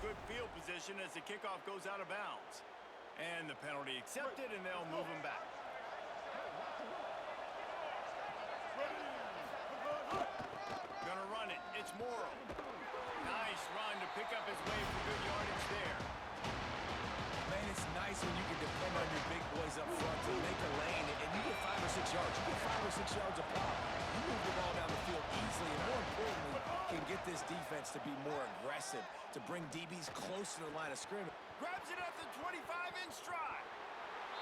good field position as the kickoff goes out of bounds. And the penalty accepted, and they'll move him back. Gonna run it. It's Morrow. Nice run to pick up his way for good yardage there. Man, it's nice when you can depend on your big boys up front to make a lane, and you get 5 or 6 yards. You get 5 or 6 yards a pop. You move the ball down the field easily, and more importantly, can get this defense to be more aggressive, to bring DBs close to the line of scrimmage. Grabs it at the 25-inch stride.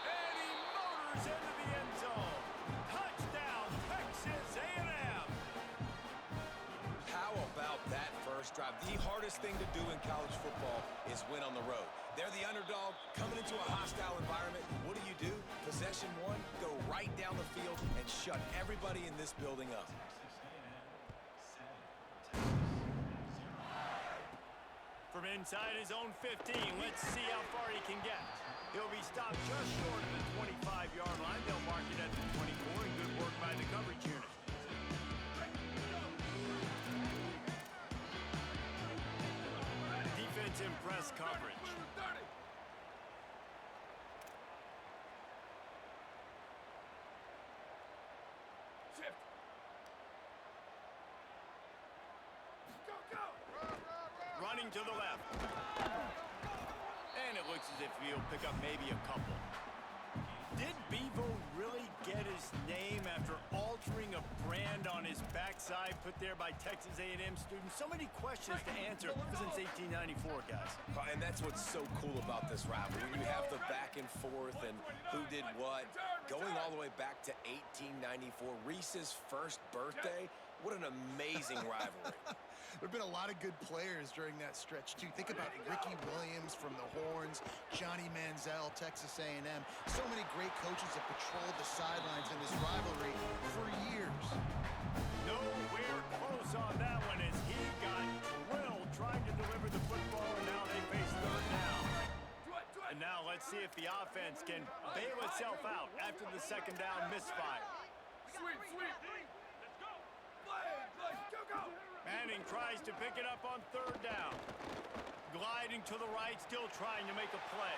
And he motors into the end zone. Touchdown, Texas A&M. How about that first drive? The hardest thing to do in college football is win on the road. They're the underdog coming into a hostile environment. What do? Possession one, go right down the field and shut everybody in this building up. From inside his own 15, let's see how far he can get. He'll be stopped just short of the 25-yard line. They'll mark it at the 24, and good work by the coverage unit. Defense in press coverage. Shift. Go! Running to the left. And it looks as if he'll pick up maybe a couple. Did Bevo really get his name after altering a brand on his backside put there by Texas A&M students? So many questions to answer since 1894, guys. And that's what's so cool about this rivalry. When you have the back and forth and who did what, going all the way back to 1894, Reese's first birthday. What an amazing rivalry. There have been a lot of good players during that stretch, too. Think about Ricky Williams from the Horns, Johnny Manziel, Texas A&M. So many great coaches have patrolled the sidelines in this rivalry for years. Nowhere close on that one as he got drilled trying to deliver the football, and now they face third down. And now let's see if the offense can bail itself out after the second down misfire. Sweep! Go! Manning tries to pick it up on third down. Gliding to the right, still trying to make a play.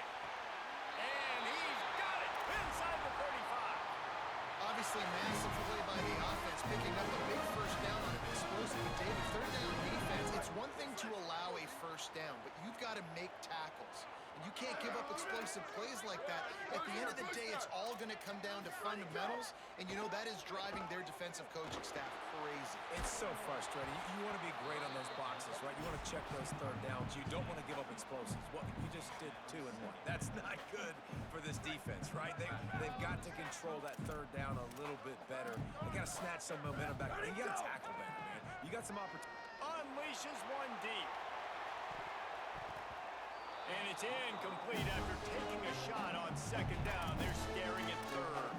And he's got it inside the 35. Obviously, massive play by the offense, picking up a big first down on an explosive David. Third down defense, it's one thing to allow a first down, but you've got to make tackles. And you can't give up explosive plays like that. At the end of the day, it's all going to come down to fundamentals, and you know that is driving their defensive coaching staff crazy. It's so frustrating. You want to be great on those boxes, right? You want to check those third downs. You don't want to give up explosives. Well, you just did 2 and 1. That's not good for this defense, right? They've got to control that third down a little bit better. They got to snatch some momentum back. You got to tackle better, man. You got some opportunity. Unleashes one deep. And it's incomplete after taking a shot on second down. They're staring at third.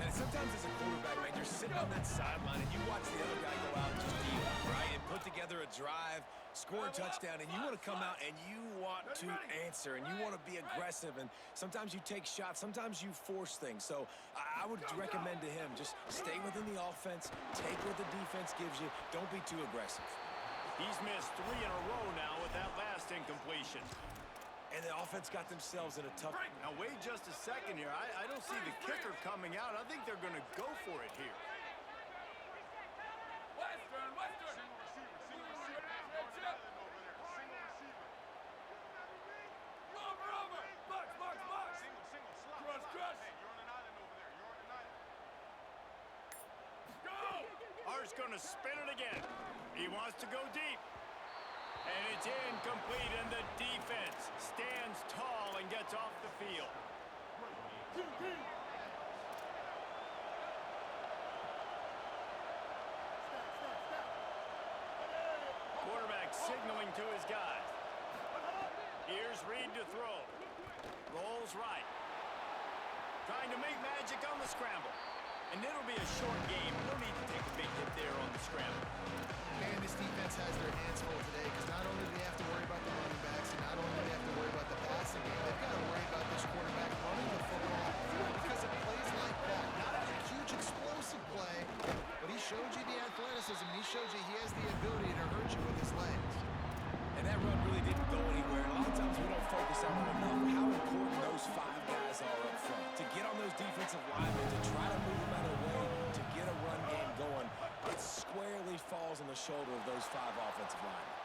And sometimes as a quarterback, man, you're sitting on that sideline and you watch the other guy go out and just deal, right? And put together a drive, score a touchdown, and you want to come out and you want to answer and you want to be aggressive. And sometimes you take shots, sometimes you force things. So I would recommend to him, just stay within the offense, take what the defense gives you, don't be too aggressive. He's missed 3 in a row now with that last incompletion. And the offense got themselves in a tough... Now, wait just a second here. I don't see the kicker coming out. I think they're going to go for it here. Western! Single receiver. Over! Box! Single slot. Cross! Hey, you're on an island over there. You're on an island. Go! Art's going to spin it again. He wants to go deep. And it's incomplete, and the defense stands tall and gets off the field. Quarterback signaling to his guys. Here's Reed to throw. Rolls right. Trying to make magic on the scramble. And it'll be a short game. No need to take a big hit there on the scramble. Man, this defense has their hands full today because not only do they have to worry about the running backs and not only do they have to worry about the passing game, they've got to worry about this quarterback running the football because of plays like that. Not a huge explosive play, but he showed you the athleticism. He showed you he has the ability to hurt you with his legs. And that run really really didn't go anywhere. And a lot of times we don't focus on it enough, how important those 5 guys are up front. To get on those defensive linemen, to try to move them out of the way, to get a run game going, it squarely falls on the shoulder of those 5 offensive linemen.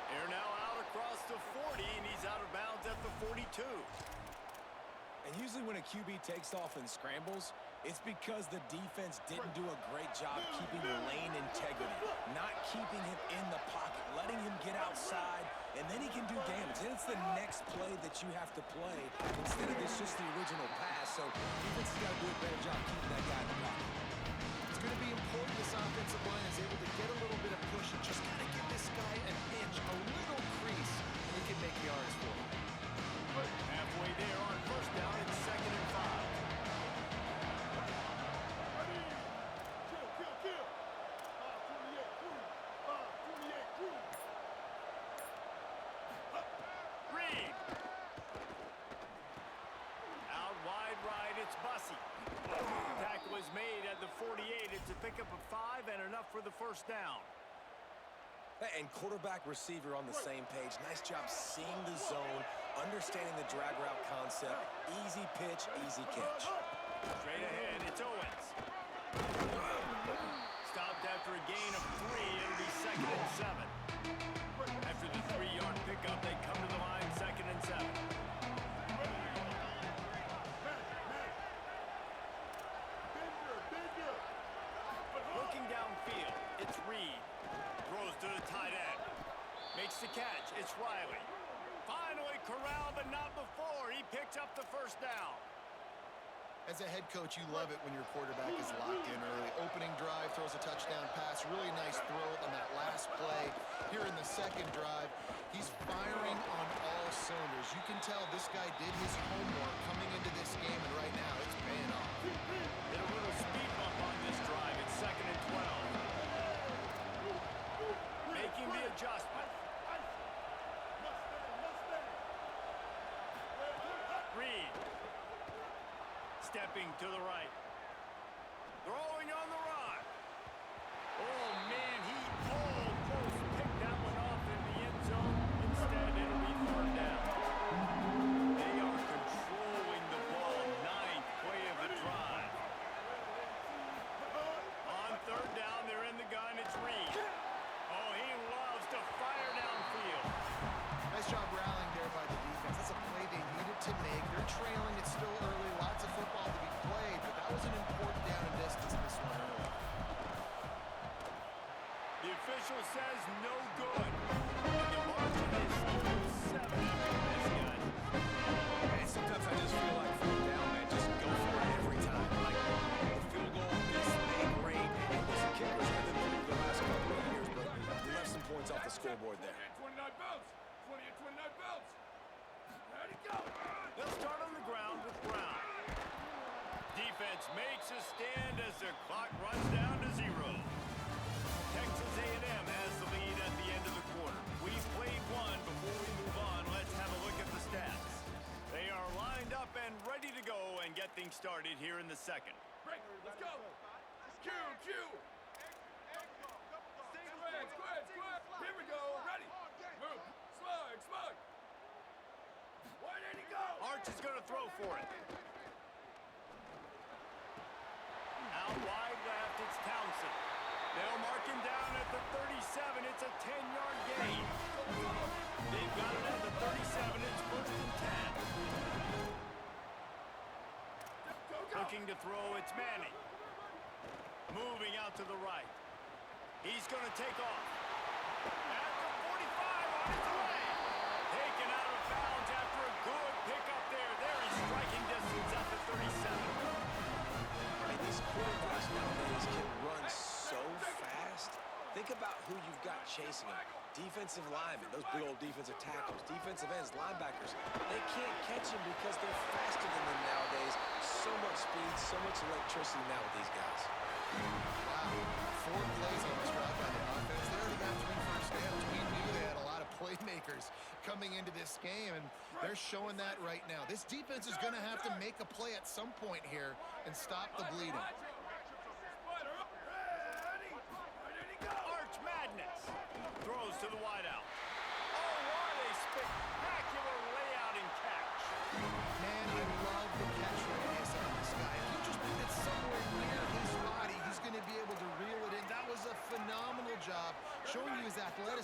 They're now out across the 40, and he's out of bounds at the 42. And usually when a QB takes off and scrambles, it's because the defense didn't do a great job keeping lane integrity, not keeping him in the pocket, letting him get outside, and then he can do damage. Then it's the next play that you have to play instead of this just the original pass. So defense has got to do a better job keeping that guy in the pocket. It's going to be important this offensive line is able to get a little bit of push and just kind of give this guy an inch, a little crease, and he can make yards for him. Halfway there on first down, it's 2nd and 5. Ready. Kill. 528 crew. 528 crew. Reed. Out wide right, it's Bussey. Tackle is made at the 48. It's a pickup of 5 and enough for the first down. And quarterback receiver on the same page. Nice job seeing the zone, understanding the drag route concept. Easy pitch, easy catch. Straight ahead, it's Owens. Stopped after a gain of 3. It'll be 2nd and 7. After the 3-yard pickup, they come to the line 2nd and 7. Looking downfield, it's Reed. Throws to the tight end. Makes the catch. It's Riley. Finally corralled, but not before. He picks up the first down. As a head coach, you love it when your quarterback is locked in early. Opening drive, throws a touchdown pass. Really nice throw on that last play. Here in the second drive, he's firing on all cylinders. You can tell this guy did his homework coming into this game, and right now it's paying off. Get a little speed bump on this drive. It's 2nd and 12. Making the adjustment. Reed. Stepping to the right. Throwing on the run. Oh, man, he almost picked that one off in the end zone. Instead, it'll be 3rd down. They are controlling the ball. 9th play of the drive. On 3rd down, they're in the gun. It's Reed. Oh, he loves to fire downfield. Nice job rallying there by the defense. That's a play they needed to make. They're trailing. It's still early. Lots of football to be played, but that was an important down and distance this one early. The official says no good. And the margin is still 7. This guy. Man, sometimes I just feel like 4th down, man, just go for it every time. Like, the field goal is great. And listen, kickers have improved the last couple of years, but we left some points off the scoreboard there. 28-29 belts. 28-29 belts. Ready, go. They'll start on the ground with Brown. Defense makes a stand as the clock runs down to 0. Texas A&M has the lead at the end of the quarter. We've played one. Before we move on, let's have a look at the stats. They are lined up and ready to go and get things started here in the second. Break. Let's go. Q. Square. Here we go. Ready. Move. Slug. Where did he go? Arch is going to throw for it. Out wide left, it's Townsend. They'll mark him down at the 37. It's a 10-yard gain. They've got it at the 37. It's 1st and 10. Looking to throw, it's Manning. Moving out to the right. He's going to take off. At the 45, on his way. Taken out of bounds after a good pickup there. There is striking distance at the 37. And these quarterbacks nowadays can run so fast. Think about who you've got chasing them. Defensive linemen, those big old defensive tackles, defensive ends, linebackers. They can't catch them because they're faster than them nowadays. So much speed, so much electricity now with these guys. Wow. 4 plays on this drive by the offense. They already got 3 first downs. We knew they had a lot of playmakers coming into this game, and they're showing that right now. This defense is going to have to make a play at some point here and stop the bleeding. Arch Madness throws to the wideout. Oh,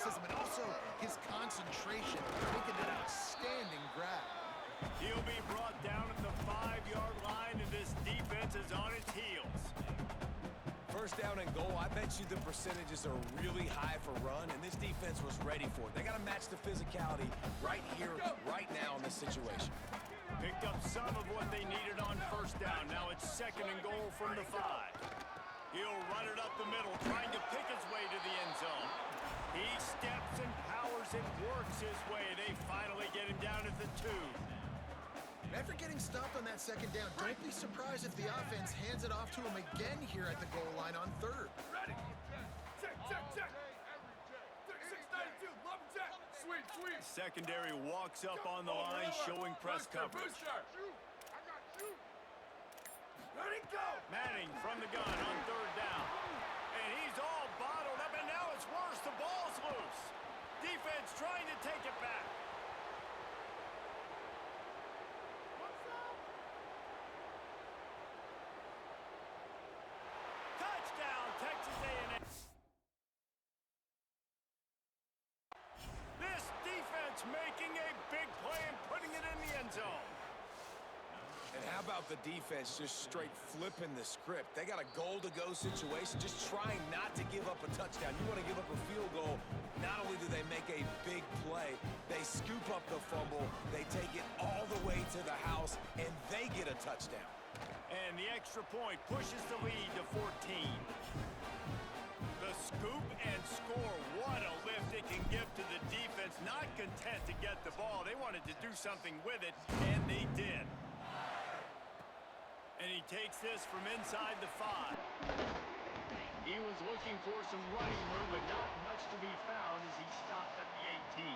athleticism and also his concentration, making an outstanding grab. He'll be brought down at the 5-yard line, and this defense is on its heels. First down and goal, I bet you the percentages are really high for run, and this defense was ready for it. They got to match the physicality right here, right now in this situation. Picked up some of what they needed on first down. Now it's second and goal from the 5. He'll run it up the middle, trying to pick his way to the end zone. He steps and powers and works his way. They finally get him down at the 2. After getting stopped on that second down, don't be surprised if the offense hands it off to him again here at the goal line on third. Ready? Check, check, check. 36-92, love check. Sweet, sweet. Secondary walks up on the line, showing press coverage. Ready, go. Manning from the gun on third down. And he's all bottled up, and now it's worse. The ball's loose. Defense trying to take it back. Touchdown, Texas A&M. This defense making a big play and putting it in the end zone. And how about the defense just straight flipping the script? They got a goal-to-go situation, just trying not to give up a touchdown. You want to give up a field goal, not only do they make a big play, they scoop up the fumble, they take it all the way to the house, and they get a touchdown. And the extra point pushes the lead to 14. The scoop and score, what a lift it can give to the defense. Not content to get the ball, they wanted to do something with it, and they did. And he takes this from inside the 5. He was looking for some running room, but not much to be found as he stopped at the 18.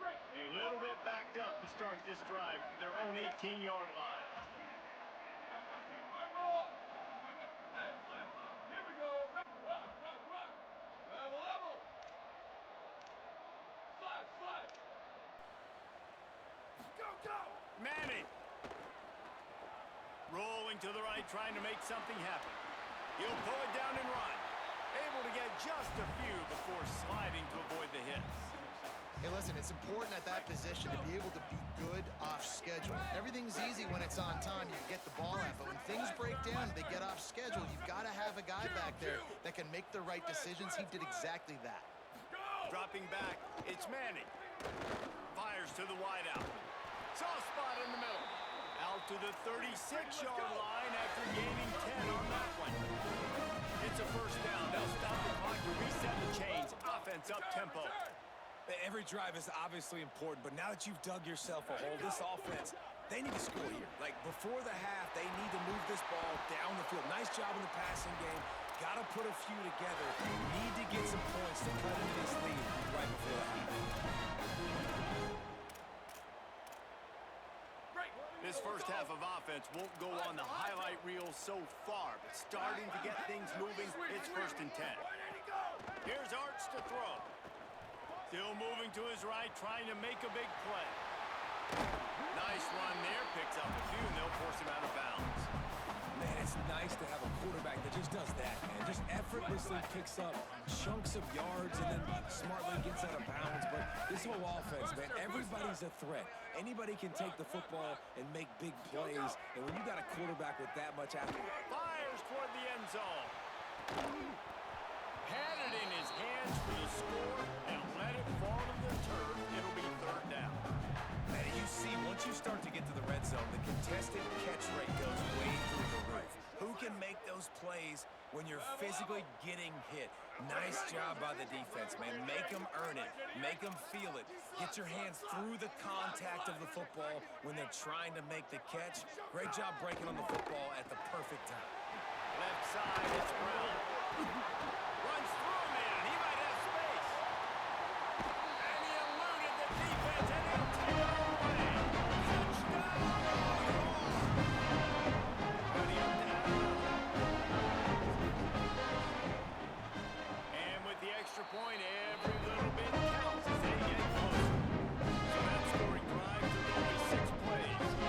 A little bit backed up to start this drive, their own 18-yard line. Here we go. Rock, rock, rock. Level, level. Slide, slide. Go, go. Manning. Rolling to the right, trying to make something happen. He'll pull it down and run. Able to get just a few before sliding to avoid the hits. Hey, listen, it's important at that position to be able to be good off schedule. Everything's easy when it's on time, you get the ball out, but when things break down, they get off schedule, you've got to have a guy back there that can make the right decisions. He did exactly that. Dropping back, it's Manning. Fires to the wideout. Soft spot in the middle. Out to the 36-yard line after gaining 10 on that one. It's a first down. They'll stop the clock to reset the chains. Offense up tempo. Every drive is obviously important, but now that you've dug yourself a hole, this offense, they need to score here. Like, before the half, they need to move this ball down the field. Nice job in the passing game. Got to put a few together. Need to get some points to cut into this lead right before the half. This first half of offense won't go on the highlight reel so far, but starting to get things moving, it's 1st and 10. Here's Arts to throw. Still moving to his right, trying to make a big play. Nice run there, picks up a few, and they'll force him out of bounds. Man, it's nice to have a quarterback that just does that, man. Just effortlessly picks up chunks of yards and then smartly gets out of bounds. But this whole offense, man, everybody's a threat. Anybody can take the football and make big plays. And when you got a quarterback with that much accuracy, Fires toward the end zone. Had it in his hands for the score and let it fall to the turf. It'll be 3rd down. man, you see, once you start to get to the red zone, the contested catch rate goes way through the roof. Who can make those plays when you're physically getting hit? Nice job by the defense, man. Make them earn it. Make them feel it. Get your hands through the contact of the football when they're trying to make the catch. Great job breaking on the football at the perfect time. Left side, it's Brown. Runs through a man. He might have space. And he eluded the defense, and he'll take it away. Touchdown. And with the extra point, every little bit counts as they get closer. So that scoring drive took only 6 plays.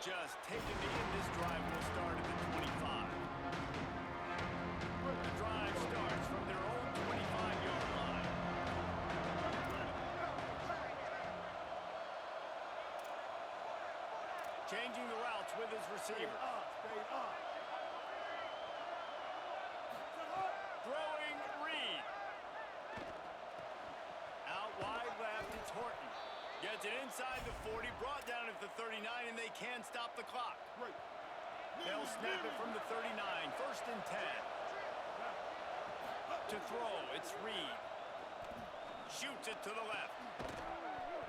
just taken to end this drive will start at the 25. The drive starts from their own 25-yard line. Changing the routes with his receiver. Throwing Reed. Out wide left, it's Horton. Gets it inside the 40, brought down at the 39, and they can stop the clock. They'll snap it from the 39, 1st and 10. To throw, it's Reed. Shoots it to the left.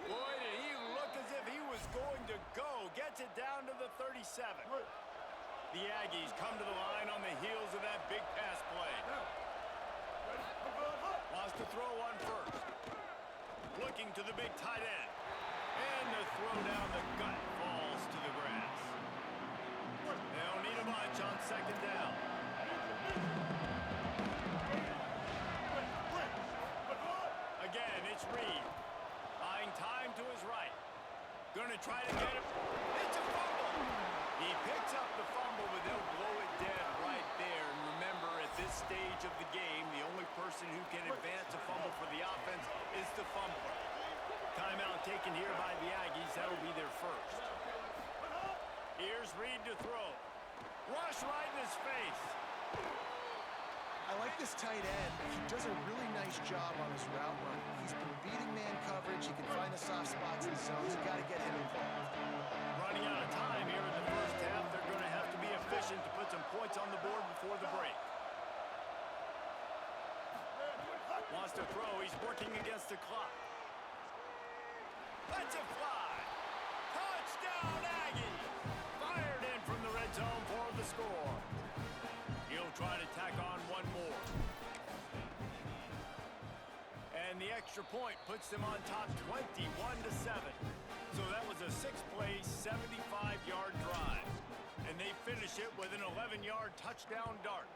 Boy, did he look as if he was going to go. Gets it down to the 37. The Aggies come to the line on the heels of that big pass play. Wants to throw on first. Looking to the big tight end. And the throw down the gut falls to the grass. They'll need a bunch on 2nd down. Again, it's Reed. Buying time to his right. Gonna try to get him. It's a fumble. He picks up the fumble, but they'll blow it dead right there. And remember, at this stage of the game, the only person who can advance a fumble for the offense is the fumbler. Timeout taken here by the Aggies. That'll be their first. Here's Reed to throw. Rush right in his face. I like this tight end. He does a really nice job on his route run. He's been beating man coverage. He can find the soft spots in zones. You got to get him involved. Running out of time here in the first half. They're going to have to be efficient to put some points on the board before the break. Wants to throw. He's working against the clock. Lets it fly. Touchdown, Aggies. Fired in from the red zone for the score. He'll try to tack on one more. And the extra point puts them on top 21-7. So that was a 6-play, 75-yard drive. And they finish it with an 11-yard touchdown dart.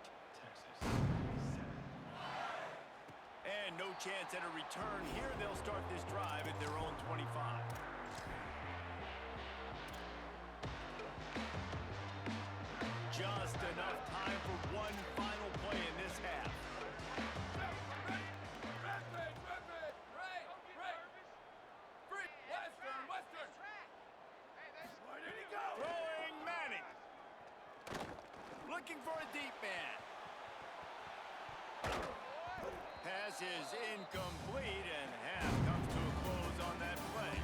And no chance at a return here. They'll start this drive at their own 25. Just enough time for one final play in this half. Throwing Manning. Looking for a deep man. Pass is incomplete, and half comes to a close on that play.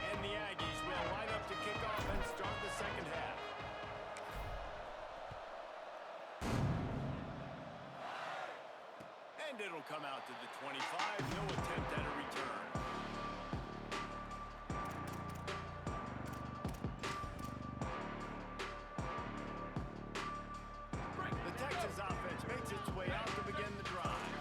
And the Aggies will line up to kick off and start the second half. And it'll come out to the 25. No attempt at a return. The Texas offense makes its way out to begin the drive.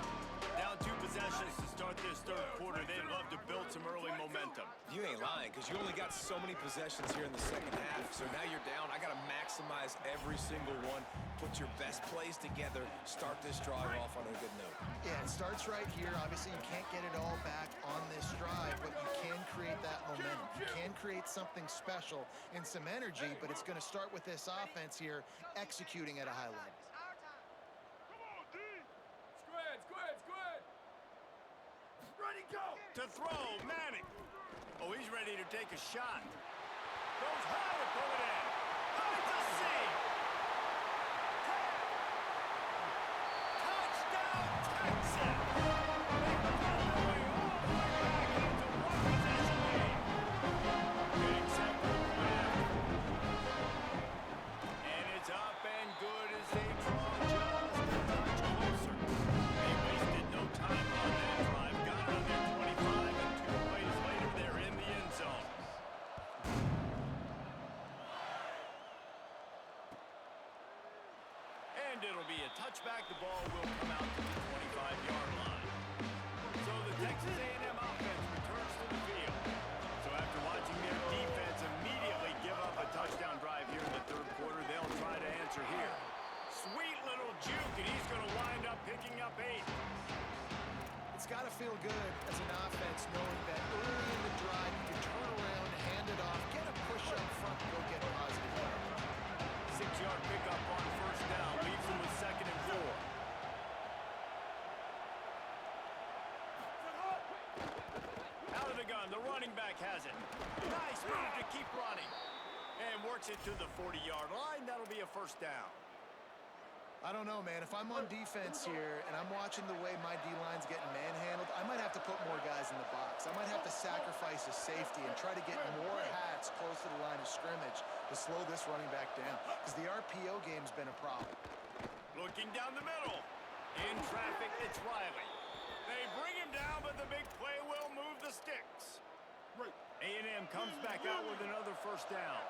Down 2 possessions to start this third quarter. They'd love to build some early momentum. You ain't lying, because you only got so many possessions here in the second half. So now you're down. I got to maximize every single one. Put your best plays together. Start this drive off on a good note. Yeah, it starts right here. Obviously, you can't get it all back on this drive, but you can create that momentum. You can create something special and some energy, but it's going to start with this offense here executing at a high level. Squid! Ready, go! To throw, Manning. Oh, he's ready to take a shot. Goes high to pull it in. High to see. Touchdown, Texas. They put their way all the way back into one possession game. Getting set for the point after. And it's up and good as they draw just a touch closer. They wasted no time on that drive. Got it on their 25, and 2 plays later, they're in the end zone. And it'll be a touchback. The ball will come out to the 25-yard line. So the Texas A&M offense returns to the field. So after watching their defense immediately give up a touchdown drive here in the third quarter, they'll try to answer here. Sweet little juke, and he's going to wind up picking up 8. Nice move to keep running. And works it to the 40-yard line. That'll be a first down. I don't know, man. If I'm on defense here and I'm watching the way my D-line's getting manhandled, I might have to put more guys in the box. I might have to sacrifice a safety and try to get more hats close to the line of scrimmage to slow this running back down, because the RPO game's been a problem. Looking down the middle. In traffic, it's Riley. They bring him down, but the big play will move the sticks. A&M comes back out with another first down.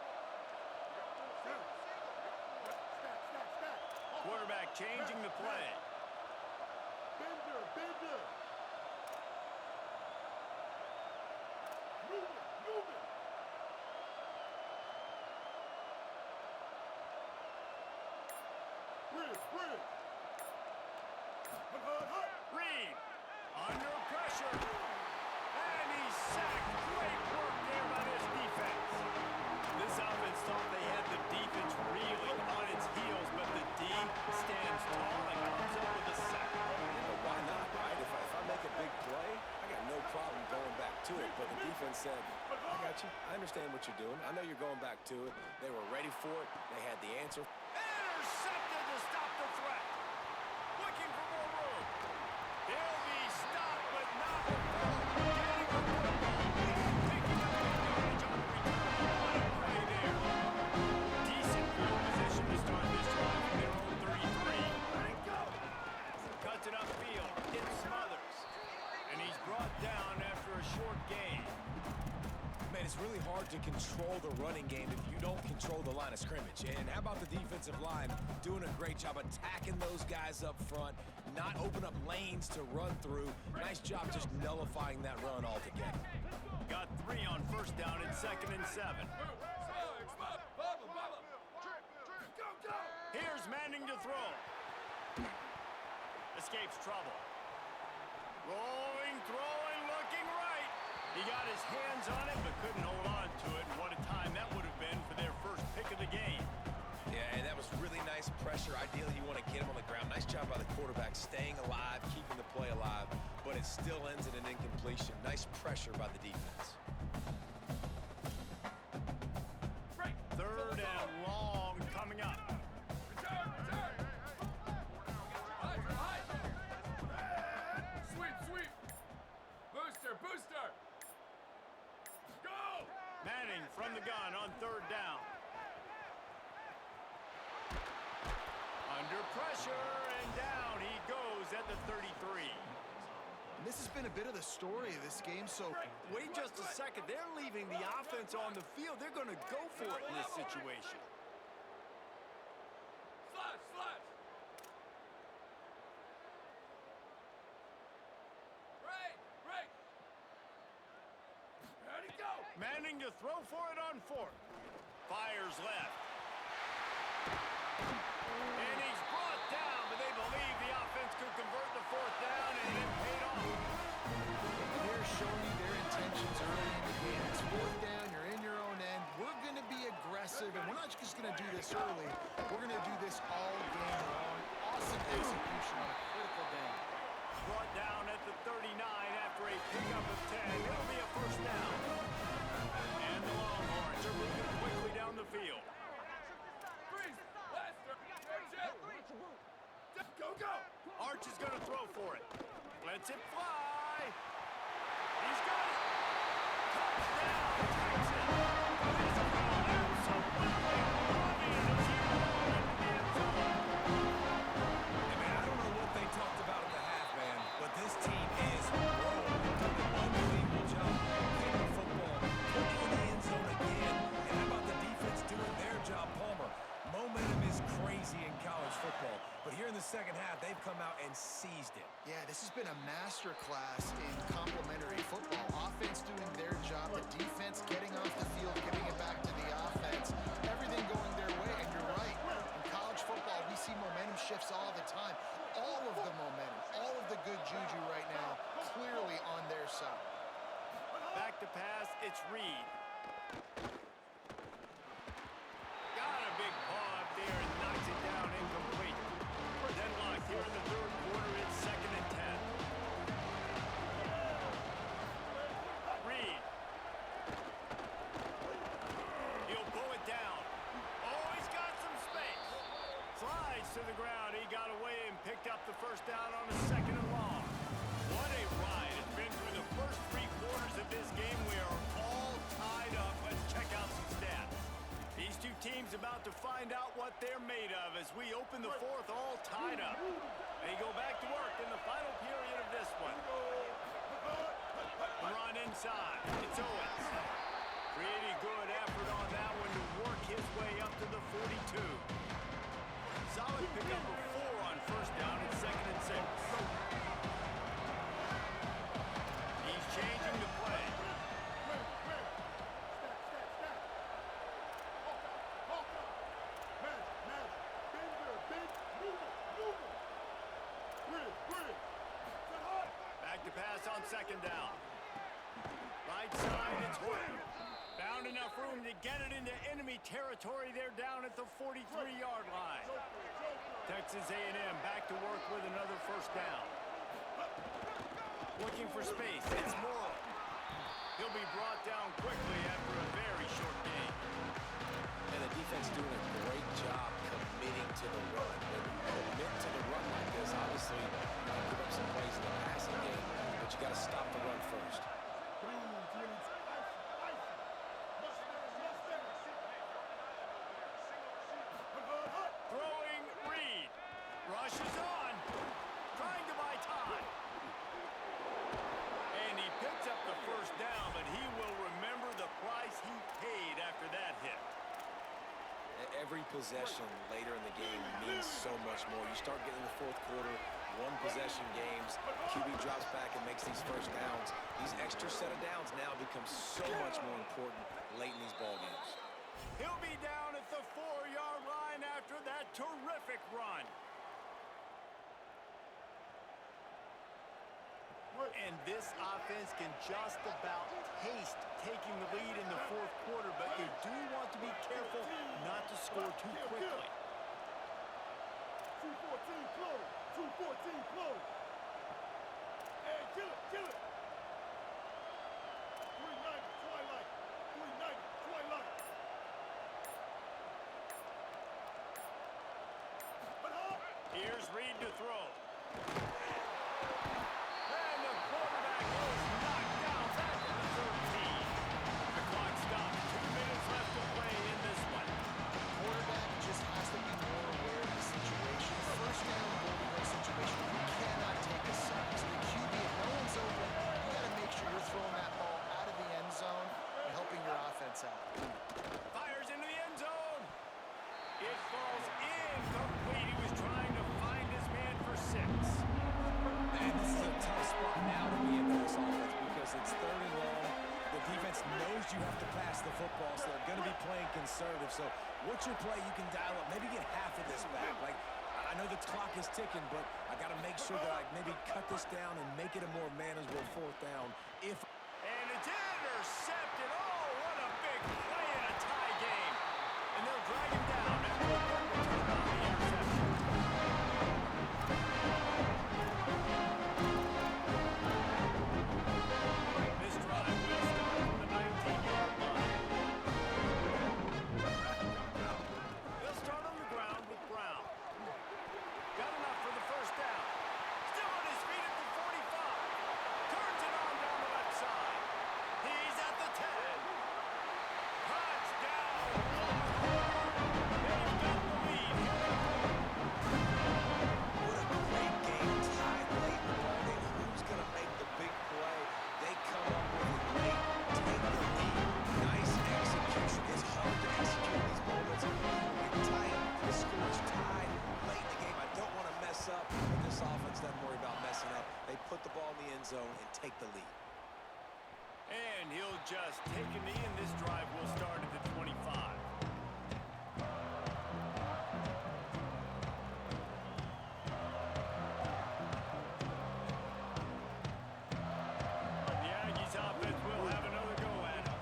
Quarterback changing the play. Bender, Bender. Move it, move it. Bridge. Reed under pressure. And he's sacked. Great work there by this defense. This offense thought they had the defense reeling on its heels, but the D stands tall and comes up with a sack. Why not, right? If I make a big play, I got no problem going back to it. But the defense said, I got you. I understand what you're doing. I know you're going back to it. They were ready for it. They had the answer. Intercepted to stop the threat. Looking for more room. He'll be stopped, but not before getting the football. Picking up the yardage on the return. What a play there. Decent field position to start this drive from their own 33. Let it go. Cuts it upfield. Hits Smothers. And he's brought down after a short gain. Man, it's really hard to control the running game if you don't control the line of scrimmage. And how about the defensive line doing a great job attacking those guys up front, not open up lanes to run through. Nice job just nullifying that run altogether. Got 3 on first down and 2nd and 7. Go. Here's Manning to throw. Escapes trouble. Rolling, throwing, looking right. He got his hands on it, but couldn't hold on to it. And what a time that would have been for their first pick of the game. Yeah, and that was really nice pressure. Ideally, you want to get him on the ground. Nice job by the quarterback staying alive, keeping the play alive, but it still ends in an incompletion. Nice pressure by the defense. 3rd and long coming up. Return. Sweep. Booster. Go. Manning from the gun on 3rd down. Under pressure, and down he goes at the 33. And this has been a bit of the story of this game, so Wait just a second. They're leaving the offense on the field. They're going to go for it in this situation. Slash. Break. Ready, go. Manning to throw for it on 4th. Fires left. And he's brought down, but they believe the offense could convert the 4th down, and it paid off. they're showing you their intentions early in the game. It's 4th down, you're in your own end. We're going to be aggressive, and we're not just going to do this early. We're going to do this all game long. Awesome execution on a critical down. Brought down at the 39 after a pickup of 10. It'll be a first down. And the Longhorns are moving quickly down the field. Freeze. Lester. Go. Arch is going to throw for it. Lets it fly. He's got it. Touchdown, Texas. This is absolutely loving it as he rolls into the end zone. Hey, man, I don't know what they talked about in the half, man, but this team is rolling. Doing an unbelievable job getting the football, putting it in the end zone again. And how about the defense doing their job, Palmer? Momentum is crazy in college football, but here in the second half, they've come out and seized it. Yeah, this has been a master class in complementary football. Offense doing their job, the defense getting off the field, giving it back to the offense. Everything going their way, and you're right. In college football, we see momentum shifts all the time. All of the momentum, all of the good juju right now, clearly on their side. Back to pass, it's Reed. Got a big paw up there and knocks it down incomplete. Then locked here in the 3rd quarter, it's 2nd and 10. Reed. first down on a 2nd and long. What a ride. It's been through the first 3 quarters of this game. We are all tied up. Let's check out some stats. These two teams about to find out what they're made of as we open the 4th all tied up. They go back to work in the final period of this one. Run inside. It's Owens. Pretty good effort on that one to work his way up to the 42. Solid pickup of 4 on first down and 2nd and 6. He's changing the play. Back to pass on 2nd down. Right side, it's Hood. Found enough room to get it into enemy territory. They're down at the 43-yard line. Texas A&M back to work with another first down. Looking for space. It's Morrow. He'll be brought down quickly after a very short game. And the defense doing a great job committing to the run. When you commit to the run like this, obviously you can give up some plays in the passing game, but you got to stop the run first. Throwing Reed. Rushes on. Trying to buy time. And he picks up the first down, but he will remember the price he paid after that hit. Every possession later in the game means so much more. You start getting the 4th quarter, 1-possession games, QB drops back and makes these first downs. These extra set of downs now become so much more important late in these ball games. He'll be down at the 4-yard line after that terrific run. And this offense can just about taste taking the lead in the 4th quarter, but you do want to be careful not to score too quickly. 214 close. 214 close. Hey, kill it, kill it. 390 twilight. 390 twilight. Here's Reed to throw. And the quarterback is knocked down back to the 13. The clock stops. 2 minutes left to play in this one. Quarterback just has to be more aware of the situation. First down, goal-to-go situation. You cannot take a sack. So the QB, if no one's open, you got to make sure you're throwing that ball out of the end zone and helping your offense out. Fires into the end zone. It falls incomplete. He was trying to find his man for 6. And this is a tough spot now to be in this offense because it's 3rd and long. The defense knows you have to pass the football, so they're going to be playing conservative. So what's your play you can dial up? Maybe get half of this back. Like, I know the clock is ticking, but I got to make sure that I maybe cut this down and make it a more manageable 4th down. And it's intercepted. Oh, what a big play in a tie game. And they'll drag him down after a quick return on the interception. This drive will start from the 19-yard line. They'll start on the ground with Brown. Got enough for the first down. Still on his feet at the 45. Turns it on down the left side. He's at the 10. Touchdown. They've got the lead here. What a great game, tied late in the ball game. Who's going to make the big play? They come up with it late, take the lead. Nice execution. It's hard to execute these moments. When you're tight, the score's tied late in the game. I don't want to mess up, but this offense doesn't worry about messing up. They put the ball in the end zone and take the lead. And he'll just take a knee, and this drive will start at the 25. The Aggies offense will have another go at it.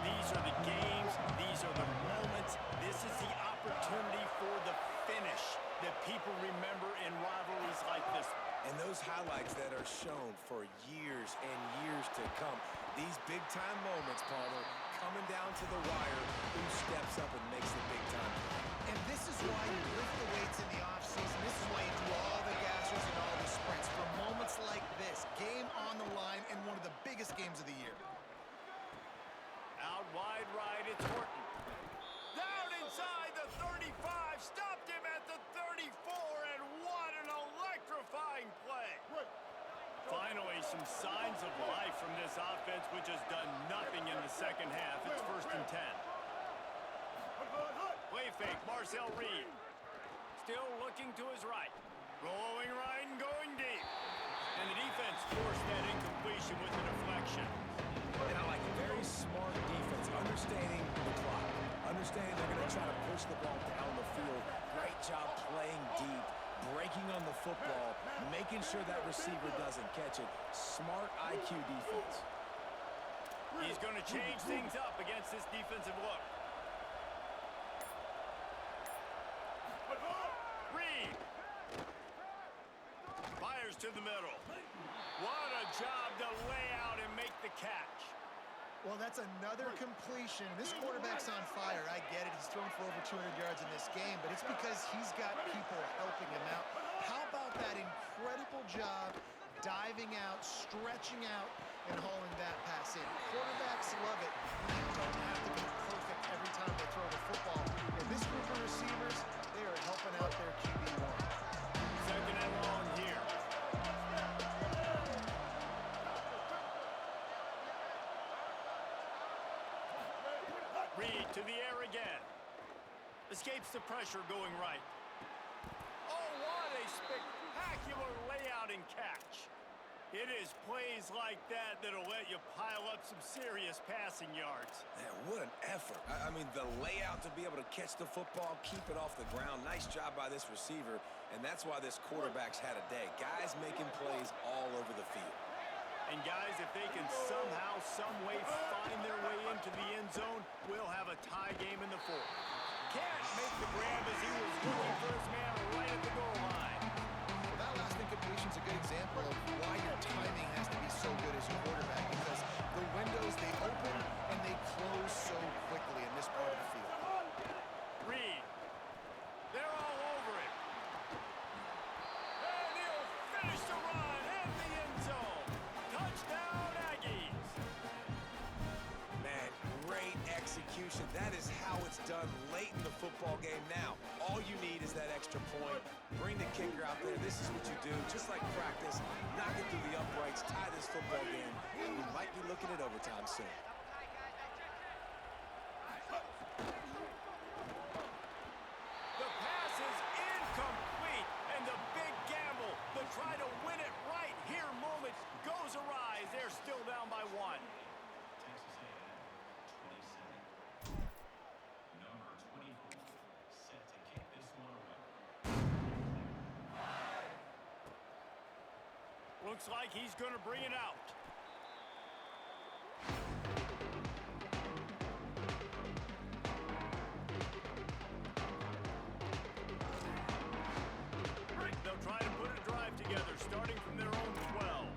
These are the games. These are the moments. This is the opportunity for the finish that people remember in rivalries like this. And those highlights that are shown for years and years to come. These big-time moments, Palmer, coming down to the wire, who steps up and makes the big-time play. And this is why you lift the weights in the offseason. This is why you do all the gassers and all the sprints. For moments like this, game on the line in one of the biggest games of the year. Out wide right, it's Horton. Down inside the 35, stopped him at the 34, and what an electrifying play. Finally, some signs of life from this offense, which has done nothing in the second half. It's 1st and 10. Play fake, Marcel Reed. Still looking to his right. Rolling right and going deep. And the defense forced that incompletion with the deflection. And I like very smart defense, understanding the clock, understanding they're going to try to push the ball down the field. Great job playing deep, breaking on the football, making sure that receiver doesn't catch it. Smart IQ defense. He's going to change things up against this defensive look. Reed. Fires to the middle. What a job to lay out and make the catch. Well, that's another completion. This quarterback's on fire. I get it. He's thrown for over 200 yards in this game, but it's because he's got people helping him out. How about that incredible job diving out, stretching out, and hauling that pass in? Quarterbacks love it. They don't have to be perfect every time they throw the football. And this group of receivers, they are helping out their QB1. 2nd and long here. Reed to the air again. Escapes the pressure going right. Oh, what a spectacular layout and catch. It is plays like that that'll let you pile up some serious passing yards. Man, what an effort. I mean, the layout to be able to catch the football, keep it off the ground. Nice job by this receiver, and that's why this quarterback's had a day. Guys making plays all over the field. And guys, if they can somehow, some way find their way into the end zone, we'll have a tie game in the 4th. Can't make the grab as he was looking for his man right at the goal line. Well, that last incompletion's a good example of why your timing has to be so good as a quarterback, because the windows, they open and they close so quickly in this part of the field. Reed. They're all over it. And he'll finish the run in the end zone. Touchdown, Aggies. Man, great execution. That is how it's done late in the football game. Now, all you need is that extra point. Bring the kicker out there. This is what you do. Just like practice, knock it through the uprights, tie this football game. We might be looking at overtime soon. The pass is incomplete, and the big gamble, the try to win it right here moment goes awry. They're still down by 1. Looks like he's going to bring it out. They'll try to put a drive together, starting from their own 12.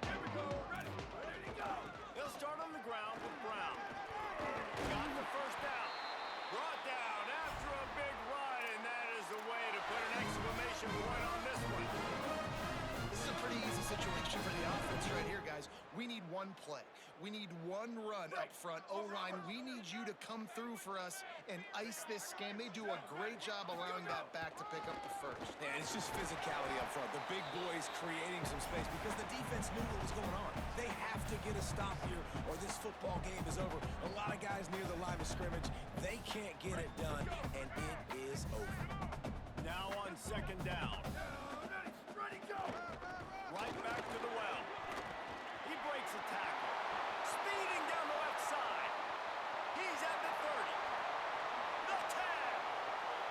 Here we go. Ready. Ready to go. They'll start on the ground with Brown. Got the 1st down. Brought down after a big run, and that is the way to put an exclamation point on this one. This is a pretty easy situation for the offense right here, guys. We need one play. We need one run up front. O-line, we need you to come through for us and ice this game. They do a great job allowing that back to pick up the 1st. Yeah, it's just physicality up front. The big boys creating some space because the defense knew what was going on. They have to get a stop here or this football game is over. A lot of guys near the line of scrimmage, they can't get it done, and it is over. Now on 2nd down.